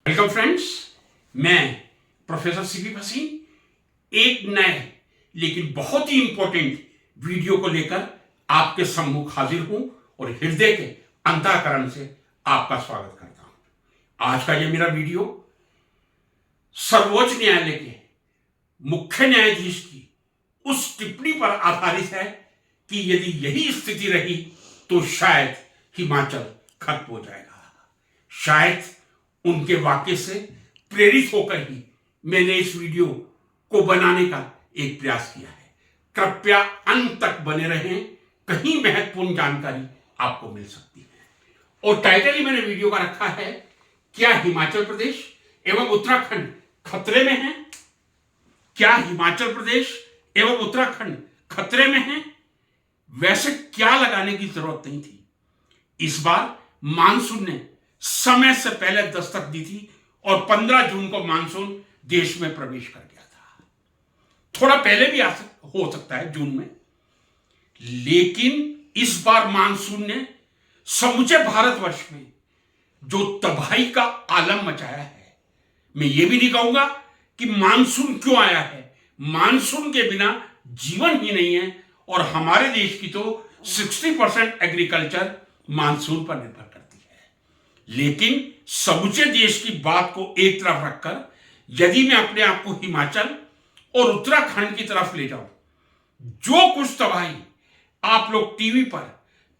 Welcome friends, मैं professor CP Bhasin एक नए लेकिन बहुत ही इंपॉर्टेंट वीडियो को लेकर आपके सम्मुख हाजिर हूं और हृदय के अंतःकरण से आपका स्वागत करता हूं। आज का ये मेरा वीडियो सर्वोच्च न्यायालय के मुख्य न्यायाधीश की उस टिप्पणी पर आधारित है कि यदि यही स्थिति रही तो शायद हिमाचल खत्म हो जाएगा। शायद उनके वाक्य से प्रेरित होकर ही मैंने इस वीडियो को बनाने का एक प्रयास किया है। कृपया अंत तक बने रहें, कहीं महत्वपूर्ण जानकारी आपको मिल सकती है। और टाइटल ही मैंने वीडियो का रखा है, क्या हिमाचल प्रदेश एवं उत्तराखंड खतरे में है? क्या हिमाचल प्रदेश एवं उत्तराखंड खतरे में है? वैसे क्या लगाने की जरूरत नहीं थी। इस बार मानसून ने समय से पहले दस्तक दी थी और 15 जून को मानसून देश में प्रवेश कर गया था। थोड़ा पहले भी हो सकता है जून में, लेकिन इस बार मानसून ने समूचे भारतवर्ष में जो तबाही का आलम मचाया है, मैं ये भी नहीं कहूंगा कि मानसून क्यों आया है। मानसून के बिना जीवन ही नहीं है और हमारे देश की तो 60% एग्रीकल्चर मानसून पर निर्भर करती है। लेकिन समूचे देश की बात को एक तरफ रखकर यदि मैं अपने आप को हिमाचल और उत्तराखंड की तरफ ले जाऊं, जो कुछ तबाही आप लोग टीवी पर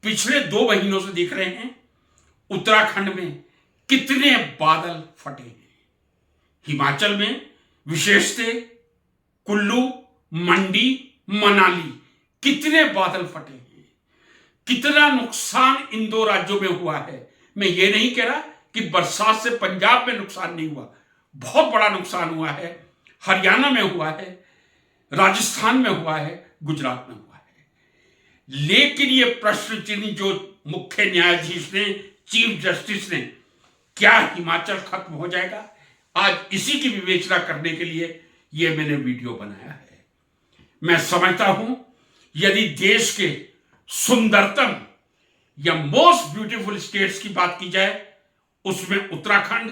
पिछले 2 महीनों से देख रहे हैं, उत्तराखंड में कितने बादल फटे हैं। हिमाचल में विशेषतः कुल्लू, मंडी, मनाली कितने बादल फटे हैं। कितना नुकसान इन 2 राज्यों में हुआ है। मैं ये नहीं कह रहा कि बरसात से पंजाब में नुकसान नहीं हुआ, बहुत बड़ा नुकसान हुआ है। हरियाणा में हुआ है, राजस्थान में हुआ है, गुजरात में हुआ है। लेकिन ये प्रश्न चिन्ह जो मुख्य न्यायाधीश ने, चीफ जस्टिस ने, क्या हिमाचल खत्म हो जाएगा, आज इसी की विवेचना करने के लिए ये मैंने वीडियो बनाया है। मैं समझता हूं यदि देश के सुंदरतम या मोस्ट ब्यूटीफुल स्टेट्स की बात की जाए, उसमें उत्तराखंड,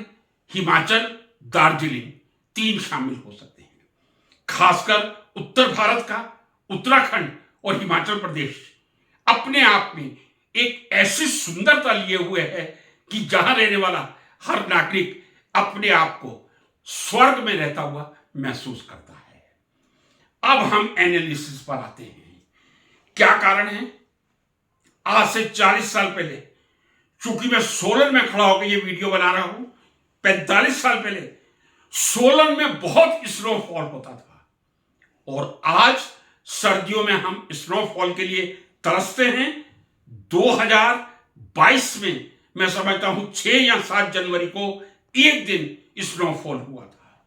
हिमाचल, दार्जिलिंग 3 शामिल हो सकते हैं। खासकर उत्तर भारत का उत्तराखंड और हिमाचल प्रदेश अपने आप में एक ऐसी सुंदरता लिए हुए है कि जहां रहने वाला हर नागरिक अपने आप को स्वर्ग में रहता हुआ महसूस करता है। अब हम एनालिसिस पर आते हैं। क्या कारण है? आज से 40 साल पहले, चूंकि मैं सोलन में खड़ा होकर ये वीडियो बना रहा हूं, 45 साल पहले सोलन में बहुत स्नोफॉल होता था और आज सर्दियों में हम स्नोफॉल के लिए तरसते हैं। 2022 में मैं समझता हूं 6 या 7 जनवरी को एक दिन स्नोफॉल हुआ था।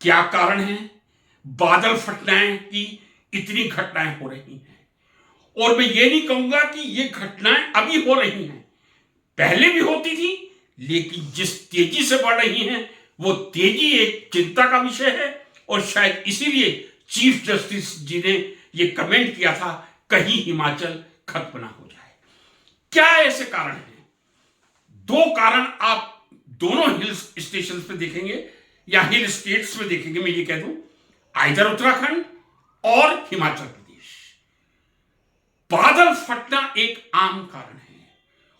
क्या कारण है? बादल फटने की इतनी घटनाएं हो रही हैं। और मैं ये नहीं कहूंगा कि ये घटनाएं अभी हो रही हैं, पहले भी होती थी, लेकिन जिस तेजी से बढ़ रही हैं वो तेजी एक चिंता का विषय है। और शायद इसीलिए चीफ जस्टिस जी ने ये कमेंट किया था, कहीं हिमाचल खत्म ना हो जाए। क्या ऐसे कारण हैं? 2 कारण आप दोनों हिल स्टेशन पे देखेंगे या हिल स्टेट्स में देखेंगे। मैं ये कह दूं, आइदर उत्तराखंड और हिमाचल प्रदेश। बादल फटना एक आम कारण है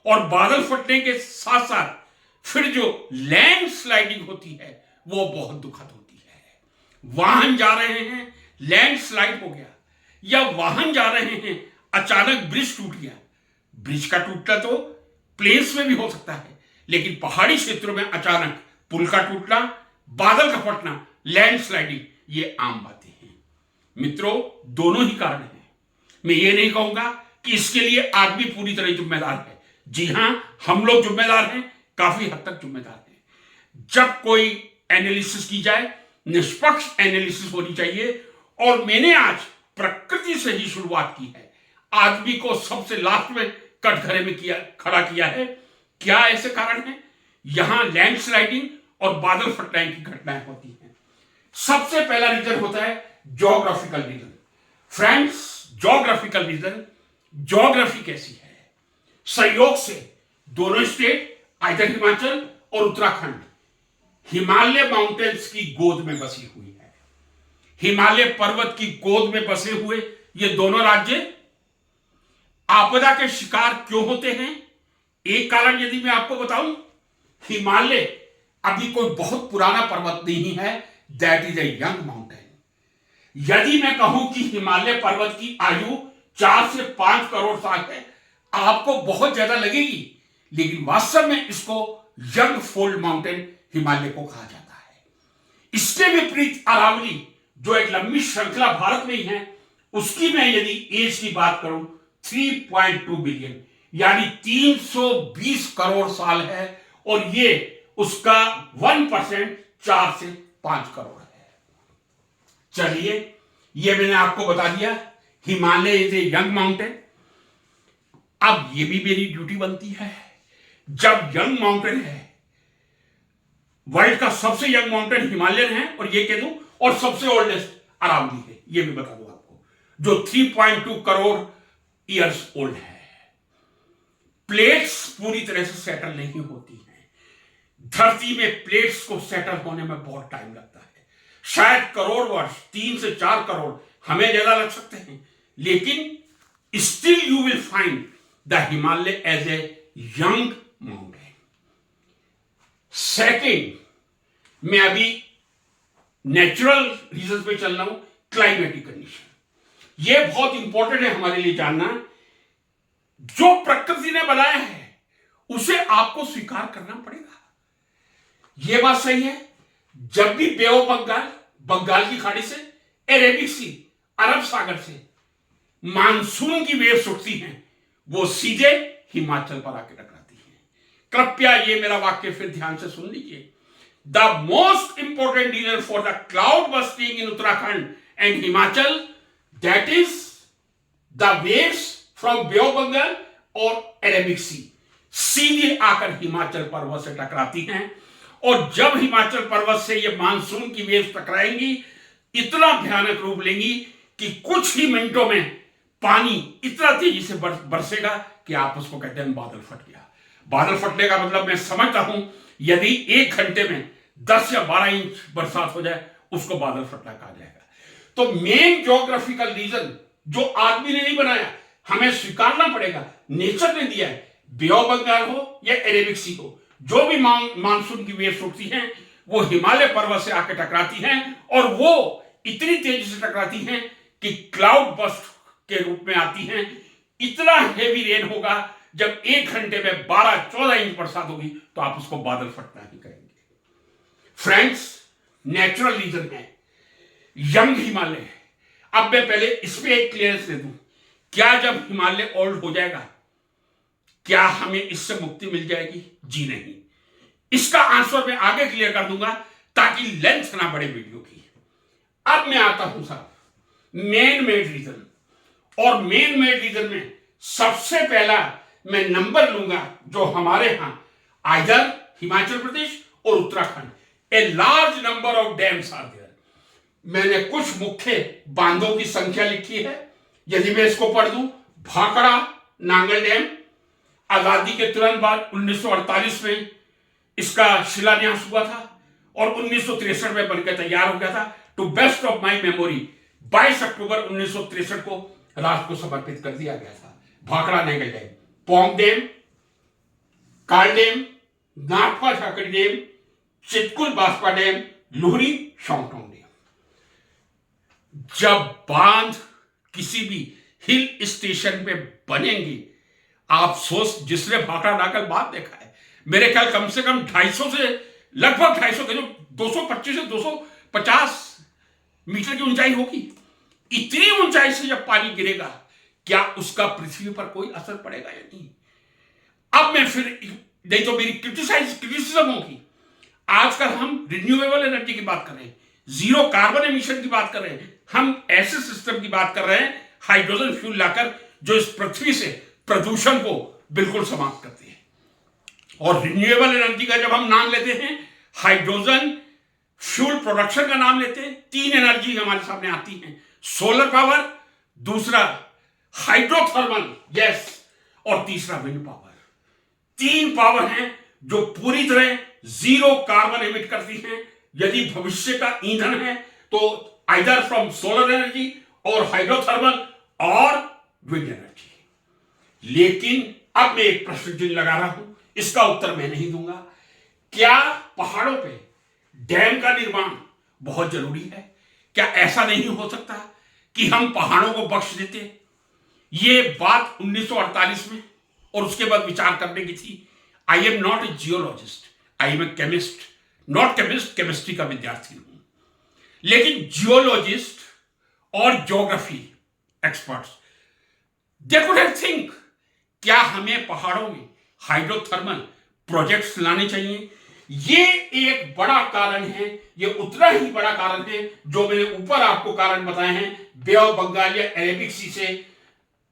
और बादल फटने के साथ साथ फिर जो लैंड स्लाइडिंग होती है वो बहुत दुखद होती है। वाहन जा रहे हैं, लैंड स्लाइड हो गया, या वाहन जा रहे हैं, अचानक ब्रिज टूट गया। ब्रिज का टूटना तो प्लेन्स में भी हो सकता है, लेकिन पहाड़ी क्षेत्रों में अचानक पुल का टूटना, बादल का फटना, लैंड स्लाइडिंग, ये आम बातें हैं। मित्रों, दोनों ही कारण हैं। मैं ये नहीं कहूंगा कि इसके लिए आदमी पूरी तरह जिम्मेदार है। जी हां, हम लोग जिम्मेदार हैं, काफी हद तक जिम्मेदार हैं। जब कोई एनालिसिस की जाए, निष्पक्ष एनालिसिस होनी चाहिए। और मैंने आज प्रकृति से ही शुरुआत की है, आदमी को सबसे लास्ट में कटघरे में खड़ा किया है। क्या ऐसे कारण हैं? यहां लैंडस्लाइडिंग और बादल फटने की घटनाएं होती हैं। सबसे पहला रीजन होता है geographical region. Friends, geographical region, geography कैसी है? संयोग से दोनों स्टेट, आइदर हिमाचल और उत्तराखंड, हिमालय माउंटेन्स की गोद में बसी हुई है। हिमालय पर्वत की गोद में बसे हुए ये दोनों राज्य आपदा के शिकार क्यों होते हैं? एक कारण यदि मैं आपको बताऊं, हिमालय अभी कोई बहुत पुराना पर्वत नहीं है, that is a young mountain. यदि मैं कहूं कि हिमालय पर्वत की आयु 4 से 5 करोड़ साल है, आपको बहुत ज्यादा लगेगी, लेकिन वास्तव में इसको यंग फोल्ड माउंटेन हिमालय को कहा जाता है। इसके विपरीत अरावली, जो एक लंबी श्रृंखला भारत में ही है, उसकी मैं यदि एज की बात करूं 3.2 बिलियन यानी 320 करोड़ साल है, और ये उसका 1% 4 से 5 करोड़ है। चलिए, ये मैंने आपको बता दिया, Himalaya is a young mountain. अब ये भी मेरी ड्यूटी बनती है, जब यंग माउंटेन है, वर्ल्ड का सबसे यंग माउंटेन हिमालयन है और ये कह दूं, और सबसे ओल्डेस्ट अरावली है, ये भी बता दूं आपको, जो 3.2 करोड़ ईयर्स ओल्ड है। प्लेट्स पूरी तरह से सेटल नहीं होती हैं। धरती में प्लेट्स को सेटल होने में बहुत टाइम लगता है, शायद करोड़ वर्ष, 3 से 4 करोड़, हमें ज्यादा लग सकते हैं, लेकिन still you will find the Himalaya as a young mountain. Second, मैं अभी नेचुरल रीजन पे चल रहा हूं, क्लाइमेटिक कंडीशन। यह बहुत इंपॉर्टेंट है हमारे लिए जानना। जो प्रकृति ने बनाया है उसे आपको स्वीकार करना पड़ेगा, यह बात सही है। जब भी बे ऑफ बंगाल, बंगाल की खाड़ी से, अरेबिक सी, अरब सागर से मानसून की वेव्स उठती हैं, वो सीधे हिमाचल पर आके टकराती हैं। कृपया ये मेरा वाक्य फिर ध्यान से सुन लीजिए। The most important reason for the cloud bursting in Uttarakhand and Himachal, that is the waves from bay of Bengal और अरेबिक सी सीधे आकर हिमाचल पर्वत से टकराती हैं, और जब हिमाचल पर्वत से ये मानसून की वेव्स टकराएंगी, इतना भयानक रूप लेंगी कि कुछ ही मिनटों में पानी इतना तेजी से बरसेगा कि आप उसको कहते हैं बादल फट गया। बादल फटने का मतलब मैं समझता हूं, यदि 1 घंटे में 10 या 12 इंच बरसात हो जाए, उसको बादल फटना कहा जाएगा। तो मेन ज्योग्राफिकल रीजन जो आदमी ने नहीं बनाया, हमें स्वीकारना पड़ेगा, नेचर ने दिया है। बे ऑफ बंगाल हो या अरेबिक सी हो, जो भी मानसून की वेव्स उठती हैं, वो हिमालय पर्वत से आकर टकराती हैं, और वो इतनी तेजी से टकराती हैं कि क्लाउड बस्ट के रूप में आती हैं। इतना हेवी रेन होगा, जब 1 घंटे में 12-14 इंच बरसात होगी, तो आप उसको बादल फटना ही कहेंगे। फ्रेंड्स, नेचुरल रीजन है, यंग हिमालय है। अब मैं पहले इसमें एक क्लियरेंस दे दूं, क्या जब हिमालय ओल्ड हो जाएगा, क्या हमें इससे मुक्ति मिल जाएगी? जी नहीं। इसका आंसर मैं आगे क्लियर कर दूंगा, ताकि लेंथ ना बढ़े वीडियो की। अब मैं आता हूं साहब मेन रीजन, और मेन रीजन में सबसे पहला मैं नंबर लूंगा जो हमारे यहां आइदर हिमाचल प्रदेश और Uttarakhand, a large number of dams are there. मैंने कुछ मुख्य बांधों की संख्या लिखी है, यदि मैं इसको पढ़ दूं, भाखड़ा नांगल डैम आजादी के तुरंत बाद 1948 में इसका शिलान्यास हुआ था, और 1963 में बनकर तैयार हो गया था। To best of my memory 22 अक्टूबर 1963 को राष्ट्र को समर्पित कर दिया गया था। Bhakra Nangal dam, Pong dam, Kol dam, Nathpa Jhakri dam, Chitkul Baspa dam, Luhri Shongtong dam. जब बांध किसी भी हिल स्टेशन पे बनेंगे, आप सोच, जिसने भाखड़ा नांगल बांध देखा है, मेरे ख्याल कम से कम 250 से लगभग 250 के, जो 225 से 250 मीटर की ऊंचाई होगी। इतनी ऊंचाई से जब पानी गिरेगा, क्या उसका पृथ्वी पर कोई असर पड़ेगा या नहीं? अब मैं फिर, नहीं तो मेरी क्रिटिसिज्म होगी। आजकल हम रिन्यूएबल एनर्जी की बात कर रहे हैं, जीरो कार्बन एमिशन की बात कर रहे हैं, हम ऐसे सिस्टम की बात कर रहे हैं हाइड्रोजन फ्यूल लाकर, जो इस पृथ्वी से प्रदूषण को बिल्कुल समाप्त करते हैं। और रिन्यूएबल एनर्जी का जब हम नाम लेते हैं, हाइड्रोजन फ्यूल प्रोडक्शन का नाम लेते हैं, 3 एनर्जी हमारे सामने आती हैं, सोलर पावर, दूसरा हाइड्रोथर्मल गैस, और तीसरा विंड पावर। 3 पावर हैं जो पूरी तरह जीरो कार्बन एमिट करती हैं। यदि भविष्य का ईंधन है तो आइदर फ्रॉम सोलर एनर्जी और हाइड्रोथर्मल और विंड एनर्जी। लेकिन अब मैं एक प्रश्न चिन्ह लगा रहा हूं, इसका उत्तर मैं नहीं दूंगा। क्या पहाड़ों पे डैम का निर्माण बहुत जरूरी है? क्या ऐसा नहीं हो सकता कि हम पहाड़ों को बख्श देते? ये बात 1948 में और उसके बाद विचार करने की थी। I am not a geologist, I am a chemist, not chemist, chemistry का विद्यार्थी हूं। लेकिन जियोलॉजिस्ट और geography experts they could have think, क्या हमें पहाड़ों में हाइड्रोथर्मल प्रोजेक्ट्स लाने चाहिए? ये एक बड़ा कारण है, ये उतना ही बड़ा कारण है जो मैंने ऊपर आपको कारण बताए हैं, बे ऑफ बंगाल या अरेबिक सी से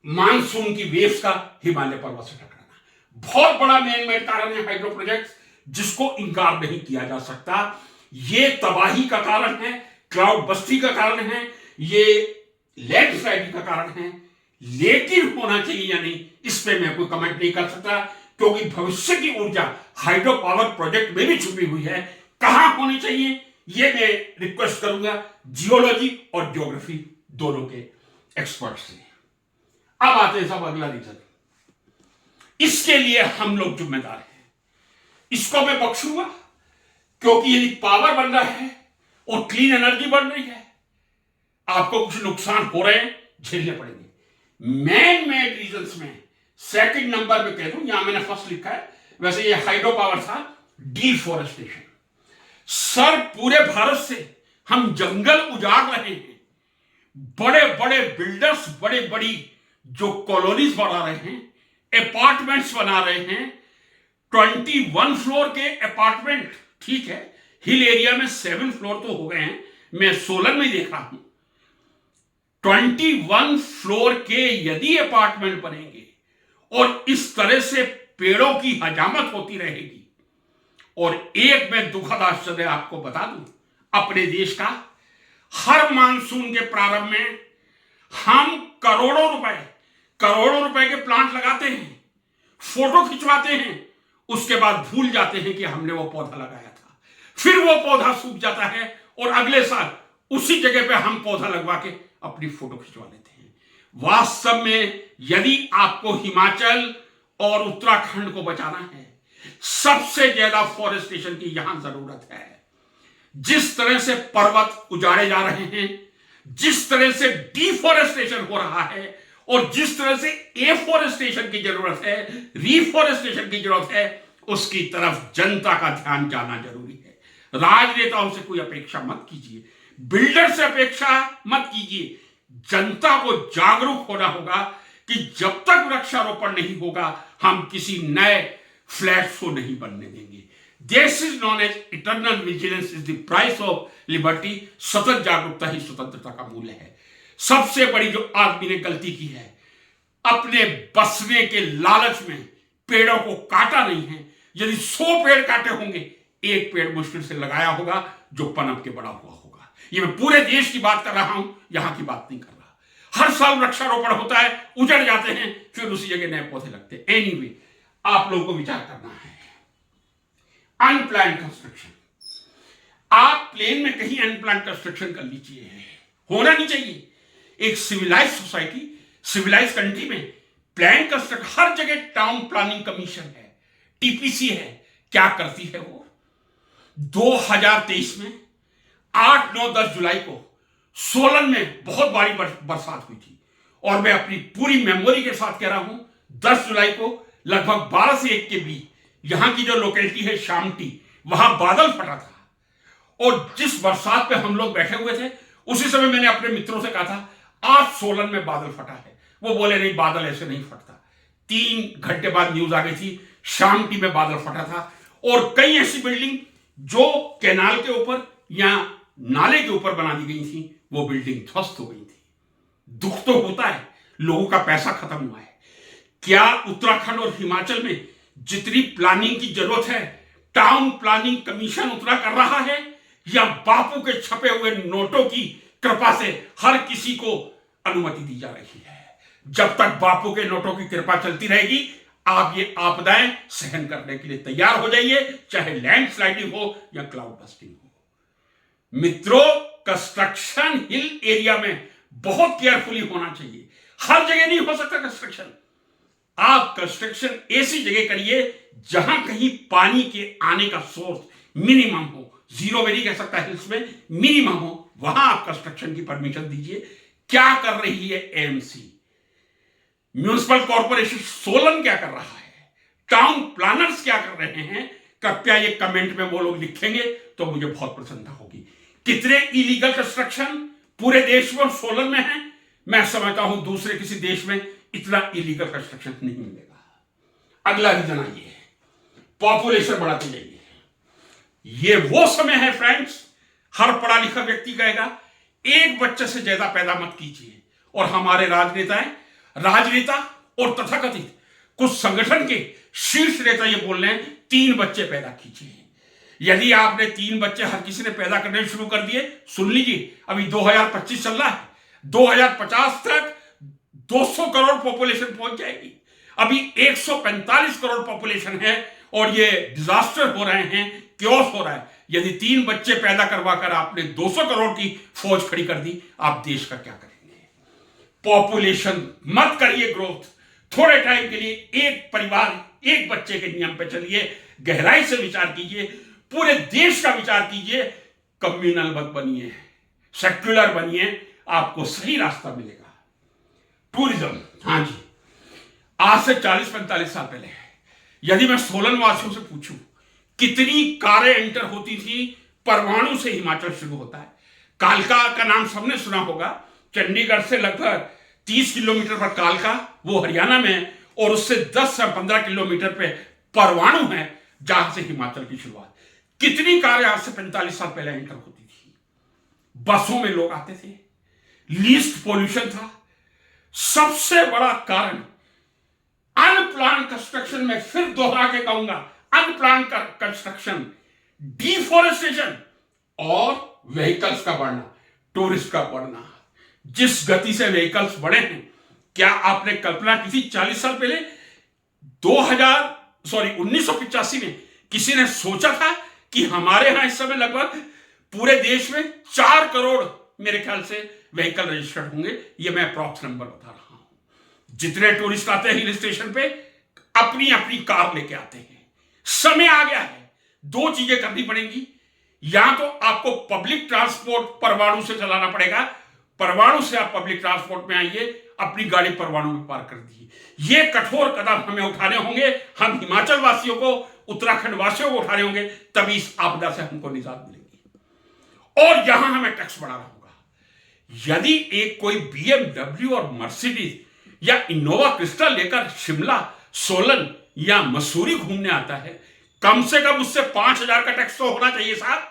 मानसून की वेव्स का हिमालय पर्वत से टकराना बहुत बड़ा मैन मेड कारण है हाइड्रो प्रोजेक्ट्स, जिसको इनकार नहीं किया जा सकता। ये तबाही का कारण है, क्लाउड बस्ती का कारण है, ये लैंडस्लाइडिंग का कारण है। लेकिन होना चाहिए या नहीं, इस पे मैं कोई कमेंट नहीं कर सकता, क्योंकि भविष्य की ऊर्जा हाइड्रो पावर प्रोजेक्ट में भी छुपी हुई है। कहां होनी चाहिए ये मैं रिक्वेस्ट करूंगा जियोलॉजी और ज्योग्राफी दोनों के एक्सपर्ट से। अब आते हैं सब अगला रीजन, इसके लिए हम लोग जिम्मेदार हैं। इसको मैं बख्शूंगा क्योंकि यदि पावर बन रहा है और क्लीन एनर्जी बन रही है, आपको कुछ नुकसान हो रहे हैं, झेलने पड़ेंगे। मैन मेड रीजंस में सेकंड नंबर पे कह दूं, यहां मैंने फर्स्ट लिखा है, वैसे ये हाइड्रो पावर था, डिफॉरेस्टेशन। सर पूरे भारत से हम जंगल उजाड़ रहे हैं, बड़े बड़े बिल्डर्स बड़े बड़ी जो कॉलोनीज बना रहे हैं, अपार्टमेंट्स बना रहे हैं, 21 फ्लोर के अपार्टमेंट, ठीक है, हिल एरिया में 7 फ्लोर तो हो गए हैं, मैं सोलन में देखा हूं। 21 फ्लोर के यदि अपार्टमेंट बनेंगे और इस तरह से पेड़ों की हजामत होती रहेगी, और एक मैं दुखद आश्चर्य आपको बता दूं, अपने देश का हर मानसून के प्रारंभ में हम करोड़ों रुपए के प्लांट लगाते हैं, फोटो खिंचवाते हैं, उसके बाद भूल जाते हैं कि हमने वो पौधा लगाया था। फिर वो पौधा सूख जाता है और अगले साल उसी जगह पे हम पौधा लगवा के अपनी फोटो खिंचवा लेते हैं। वास्तव में यदि आपको हिमाचल और उत्तराखंड को बचाना है, सबसे ज्यादा फॉरेस्टेशन की यहां जरूरत है। जिस तरह से पर्वत उजाड़े जा रहे हैं, जिस तरह से डिफॉरेस्टेशन हो रहा है, और जिस तरह से एफॉरेस्टेशन की जरूरत है, रिफॉरेस्टेशन की जरूरत है, उसकी तरफ जनता का ध्यान जाना जरूरी है। राजनेताओं से कोई अपेक्षा मत कीजिए, बिल्डर से अपेक्षा मत कीजिए। जनता को जागरूक होना होगा कि जब तक वृक्षारोपण नहीं होगा, हम किसी नए फ्लैट्स को नहीं बनने देंगे। This is known as eternal vigilance is the price of liberty. सतत जागरूकता ही स्वतंत्रता का मूल्य है। सबसे बड़ी जो आदमी ने गलती की है, अपने बसने के लालच में पेड़ों को काटा नहीं है। यदि 100 पेड़ काटे होंगे, एक पेड़ मुश्किल से लगाया होगा जो पनप के बड़ा हुआ होगा। ये मैं पूरे देश की बात कर रहा हूं, यहां की बात नहीं कर रहा। हर साल वृक्षारोपण होता है, उजड़ जाते हैं, फिर उसी जगह नए पौधे लगते हैं। एनीवे, आप लोगों को विचार करना है। अनप्लान्ड कंस्ट्रक्शन, आप प्लेन में कहीं अनप्लान्ड कंस्ट्रक्शन कर लीजिए, होना नहीं चाहिए। एक सिविलाइज सोसाइटी, सिविलाइज कंट्री में प्लान कंस्ट्रक्शन, हर जगह टाउन प्लानिंग कमीशन है, टीपीसी है। क्या करती है वो? 2023 में 8, 9, 10 जुलाई को सोलन में बहुत भारी बरसात हुई थी, और मैं अपनी पूरी मेमोरी के साथ कह रहा हूं, 10 जुलाई को लगभग 12 से 1 के बीच यहां की जो लोकेलिटी है शामटी, वहां बादल फटा था। और जिस बरसात पे हम लोग बैठे हुए थे, उसी समय मैंने अपने मित्रों से कहा था आज सोलन में बादल फटा है। वो बोले नहीं, बादल ऐसे नहीं फटता। 3 घंटे बाद न्यूज आ गई थी शामटी में बादल फटा था, और कई ऐसी बिल्डिंग जो कैनाल के ऊपर या नाले के ऊपर बना दी गई थी, वो बिल्डिंग ध्वस्त हो गई थी। दुख तो होता है, लोगों का पैसा खत्म हुआ है। क्या उत्तराखंड और हिमाचल में जितनी प्लानिंग की जरूरत है, टाउन प्लानिंग कमीशन उतना कर रहा है, या बापू के छपे हुए नोटों की कृपा से हर किसी को अनुमति दी जा रही है? जब तक बापू के नोटों की कृपा चलती रहेगी, आप ये आपदाएं सहन करने के लिए तैयार हो जाइए, चाहे लैंडस्लाइडिंग हो या क्लाउड बस्टिंग हो। मित्रों, कंस्ट्रक्शन हिल एरिया में बहुत केयरफुली होना चाहिए। हर जगह नहीं हो सकता कंस्ट्रक्शन। आप कंस्ट्रक्शन ऐसी जगह करिए जहां कहीं पानी के आने का सोर्स मिनिमम हो, जीरो में नहीं कह सकता, हिल्स में मिनिमम हो, वहां आप कंस्ट्रक्शन की परमिशन दीजिए। क्या कर रही है एएमसी, म्यूनिसिपल कॉर्पोरेशन सोलन क्या कर रहा है, टाउन प्लानर्स क्या कर रहे हैं, कृपया ये कमेंट में वो लोग लिखेंगे तो मुझे बहुत प्रसन्नता होगी। कितने इलीगल कंस्ट्रक्शन पूरे देश में और सोलन में है, मैं समझता हूं दूसरे किसी देश में इतना इलीगल कंस्ट्रक्शन नहीं मिलेगा। अगला रीजन आइए, पॉपुलेशन बढ़ाते जाइए। ये वो समय है फ्रेंड्स, हर पढ़ा लिखा व्यक्ति कहेगा एक बच्चे से ज्यादा पैदा मत कीजिए, और हमारे राजनेता और तथाकथित कुछ संगठन के शीर्ष नेता ये बोल रहे हैं 3 बच्चे पैदा कीजिए। यदि आपने 3 बच्चे हर किसी ने पैदा करने शुरू कर दिए, सुन लीजिए, अभी 2025 चल रहा है, 2050 तक 200 करोड़ पॉपुलेशन पहुंच जाएगी। अभी 145 करोड़ पॉपुलेशन है और ये डिजास्टर हो रहे हैं, क्योस हो रहा है। यदि 3 बच्चे पैदा करवा कर आपने 200 करोड़ की फौज खड़ी कर दी, आप देश का क्या करेंगे? पॉपुलेशन मत करिए ग्रोथ, थोड़े टाइम के लिए एक परिवार एक बच्चे के नियम पे चलिए, गहराई से विचार कीजिए, पूरे देश का विचार कीजिए, कम्युनल मत बनिए, सेक्युलर बनिए, आपको सही रास्ता मिलेगा। टूरिज्म, हाँ जी, आज से 40-45 साल पहले यदि मैं सोलन वासियों से पूछूं कितनी कारें एंटर होती थी, परवाणु से हिमाचल शुरू होता है, कालका का नाम सबने सुना होगा, चंडीगढ़ से लगभग 30 किलोमीटर पर कालका, वो हरियाणा में, और उससे 10 से 15 किलोमीटर पे परवाणु है जहां से हिमाचल की शुरुआत। कितनी कारें आज से 45 साल पहले एंटर होती थी, बसों में लोग आते थे, लीस्ट पोल्यूशन था। सबसे बड़ा कारण अनप्लान कंस्ट्रक्शन, में फिर दोहरा के कहूंगा, अनप्लान कंस्ट्रक्शन, डिफॉरेस्टेशन और व्हीकल्स का बढ़ना, टूरिस्ट का बढ़ना। जिस गति से व्हीकल्स बढ़े हैं, क्या आपने कल्पना की थी 40 साल पहले 1985 में किसी ने सोचा था कि हमारे यहां इस समय लगभग पूरे देश में 4 करोड़ मेरे ख्याल से व्हीकल रजिस्टर्ड होंगे? ये मैं अप्रॉक्स नंबर बता रहा हूं। जितने टूरिस्ट आते हैं हिल स्टेशन पे, अपनी अपनी कार लेके आते हैं। समय आ गया है, 2 चीजें करनी पड़ेंगी। या तो आपको पब्लिक ट्रांसपोर्ट परवाणु से चलाना पड़ेगा, परवाणु से आप पब्लिक ट्रांसपोर्ट में आइए, अपनी गाड़ी परवाणु में पार्क कर दीजिए। ये कठोर कदम हमें उठाने होंगे, हम हिमाचल वासियों को, उत्तराखंड वासियों को उठाने होंगे, तभी इस आपदा से हमको निजात मिलेगी। और यहां हमें टैक्स बढ़ाना होगा। यदि एक कोई BMW और मर्सिडीज या इनोवा क्रिस्टा लेकर शिमला, सोलन या मसूरी घूमने आता है, कम से कम उससे 5,000 का टैक्स तो होना चाहिए साहब।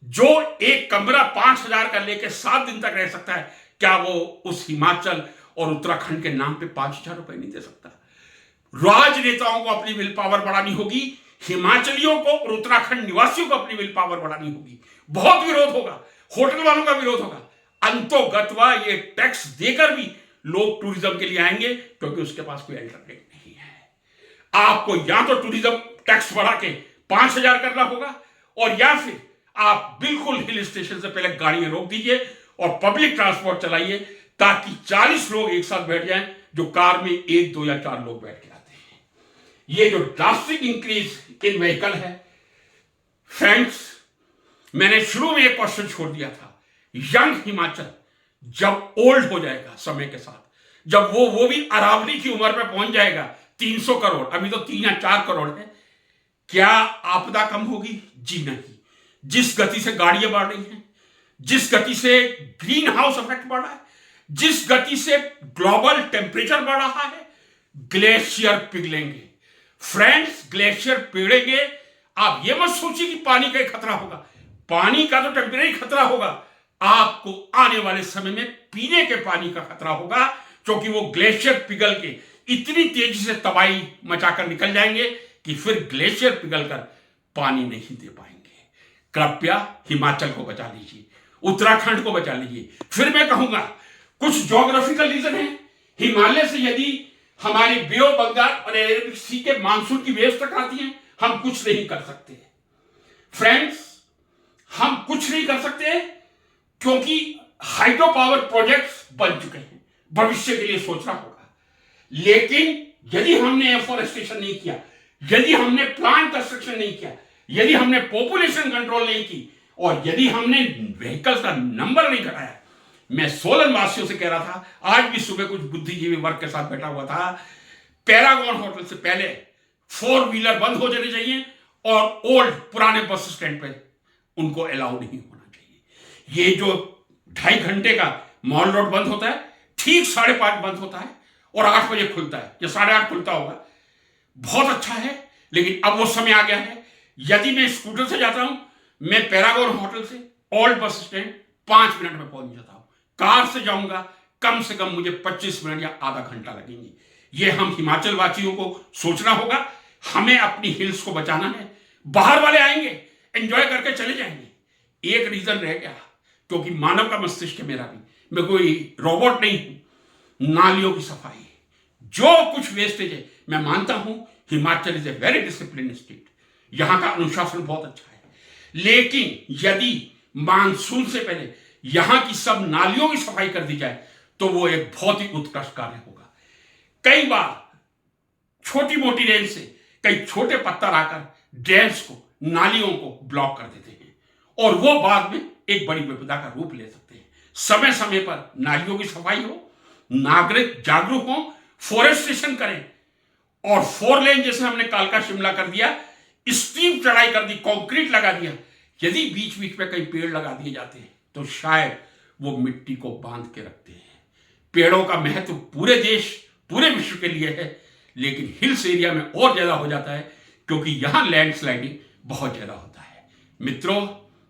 जो एक कमरा 5,000 का लेके 7 दिन तक रह सकता है, क्या वो उस हिमाचल और उत्तराखंड के नाम पे 5,000 रुपए नहीं दे सकता? राजनेताओं को अपनी विल पावर बढ़ानी होगी, हिमाचलियों को और उत्तराखंड निवासियों को अपनी विल पावर बढ़ानी होगी। बहुत विरोध होगा, होटल वालों का विरोध होगा, अंतोगत्वा ये टैक्स देकर भी लोग टूरिज्म के लिए आएंगे, क्योंकि उसके पास कोई अल्टरनेटिव नहीं है। आपको या तो टूरिज्म टैक्स बढ़ा के 5,000 करना होगा, और या फिर आप बिल्कुल हिल स्टेशन से पहले गाड़ियां रोक दीजिए और पब्लिक ट्रांसपोर्ट चलाइए, ताकि 40 लोग एक साथ बैठ जाएं, जो कार में 1, 2 या 4 लोग बैठ के आते हैं। ये जो ड्रास्टिक इंक्रीज इन व्हीकल है फ्रेंड्स, मैंने शुरू में एक क्वेश्चन छोड़ दिया था, यंग हिमाचल जब ओल्ड हो जाएगा समय के साथ, जब वो भी अरावली की उम्र पे पहुंच जाएगा, 300 करोड़, अभी तो 3 या 4 करोड़ है, क्या आपदा कम होगी? जी नहीं। जिस गति से गाड़ियां बढ़ रही हैं, जिस गति से ग्रीन हाउस इफेक्ट बढ़ रहा है, जिस गति से ग्लोबल टेम्परेचर बढ़ रहा है, ग्लेशियर पिघलेंगे फ्रेंड्स, ग्लेशियर पिघलेंगे। आप ये मत सोचिए कि पानी का खतरा होगा, पानी का तो टेम्परेरी खतरा होगा, आपको आने वाले समय में पीने के पानी का खतरा होगा, क्योंकि वो ग्लेशियर पिघल के इतनी तेजी से तबाही मचाकर निकल जाएंगे कि फिर ग्लेशियर पिघलकर पानी नहीं दे पाएंगे। कृपया हिमाचल को बचा लीजिए, उत्तराखंड को बचा लीजिए। फिर मैं कहूंगा कुछ ज्योग्राफिकल रीजन है, हिमालय से यदि हमारी बे ऑफ बंगाल और अरेबिक सी के मानसून की वेव्स तक आती हैं, हम कुछ नहीं कर सकते फ्रेंड्स, हम कुछ नहीं कर सकते क्योंकि हाइड्रो पावर प्रोजेक्ट्स बन चुके हैं, भविष्य के लिए सोचना होगा। लेकिन यदि हमने एफोरेस्टेशन नहीं किया, यदि हमने प्लांट कंस्ट्रक्शन नहीं किया, यदि हमने पॉपुलेशन कंट्रोल नहीं की और यदि हमने व्हीकल्स का नंबर नहीं घटाया, मैं सोलन वासियों से कह रहा था, आज भी सुबह कुछ बुद्धिजीवी वर्ग के साथ बैठा हुआ था, पैरागॉन होटल से पहले 4 व्हीलर बंद हो जाने चाहिए और ओल्ड पुराने बस स्टैंड पे उनको अलाउ नहीं होना चाहिए। ये जो 2.5 घंटे का मॉल रोड बंद होता है, ठीक 5:30 बंद होता है और 8 बजे खुलता है या 8:30 खुलता होगा, बहुत अच्छा है। लेकिन अब वो समय आ गया है, यदि मैं स्कूटर से जाता हूं, मैं पैरागॉन होटल से ओल्ड बस स्टैंड 5 मिनट में पहुंच जाता हूं। कार से जाऊंगा कम से कम मुझे 25 मिनट या आधा घंटा लगेंगे। ये हम हिमाचल वासियों को सोचना होगा, हमें अपनी हिल्स को बचाना है। बाहर वाले आएंगे, एंजॉय करके चले जाएंगे। एक रीजन रह गया, क्योंकि मानव का मस्तिष्क है मेरा भी, मैं कोई रोबोट नहीं हूं। नालियों की सफाई, जो कुछ वेस्टेज है, मैं मानता हूं Himachal is a very discipline state, यहां का अनुशासन बहुत अच्छा है। लेकिन यदि मानसून से पहले यहां की सब नालियों की सफाई कर दी जाए तो वो एक बहुत ही उत्कृष्ट कार्य होगा। कई बार छोटी मोटी रेंज से कई छोटे पत्थर आकर ड्रेन्स को, नालियों को ब्लॉक कर देते हैं और वो बाद में एक बड़ी विपदा का रूप ले सकते हैं। समय समय पर नालियों की सफाई हो, नागरिक जागरूक हो, फॉरेस्टेशन करें और 4 लेन जैसे हमने कालका शिमला कर दिया, स्टीप चढ़ाई कर दी, कंक्रीट लगा दिया। यदि बीच बीच में कई पेड़ लगा दिए जाते हैं तो शायद वो मिट्टी को बांध के रखते हैं। पेड़ों का महत्व पूरे देश, पूरे विश्व के लिए है, लेकिन हिल्स एरिया में और ज्यादा हो जाता है क्योंकि यहां लैंडस्लाइडिंग बहुत ज्यादा होता है। मित्रों,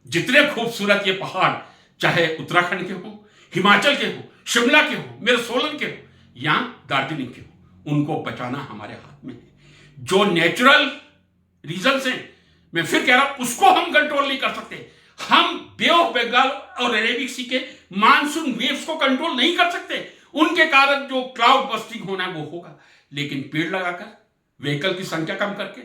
जितने खूबसूरत ये पहाड़, चाहे उत्तराखंड के हो, हिमाचल के हो, शिमला के हो, मेरे सोलन के हो या दार्जिलिंग के हो, उनको बचाना हमारे हाथ में है। जो नेचुरल रीजन है, मैं फिर कह रहा हूं, उसको हम कंट्रोल नहीं कर सकते। हम बे ऑफ बंगाल और अरेबिक सी के मानसून वेव्स को कंट्रोल नहीं कर सकते, उनके कारण जो क्लाउड बस्टिंग होना है वो होगा। लेकिन पेड़ लगाकर, व्हीकल की संख्या कम करके,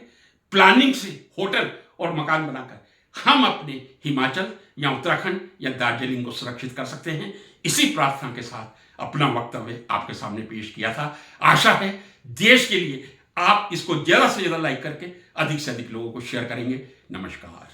प्लानिंग से होटल और मकान बनाकर हम अपने हिमाचल या उत्तराखंड या दार्जिलिंग को सुरक्षित कर सकते हैं। इसी प्रार्थना के साथ अपना वक्तव्य आपके सामने पेश किया था। आशा है देश के लिए आप इसको ज्यादा से ज्यादा लाइक करके अधिक से अधिक लोगों को शेयर करेंगे। नमस्कार।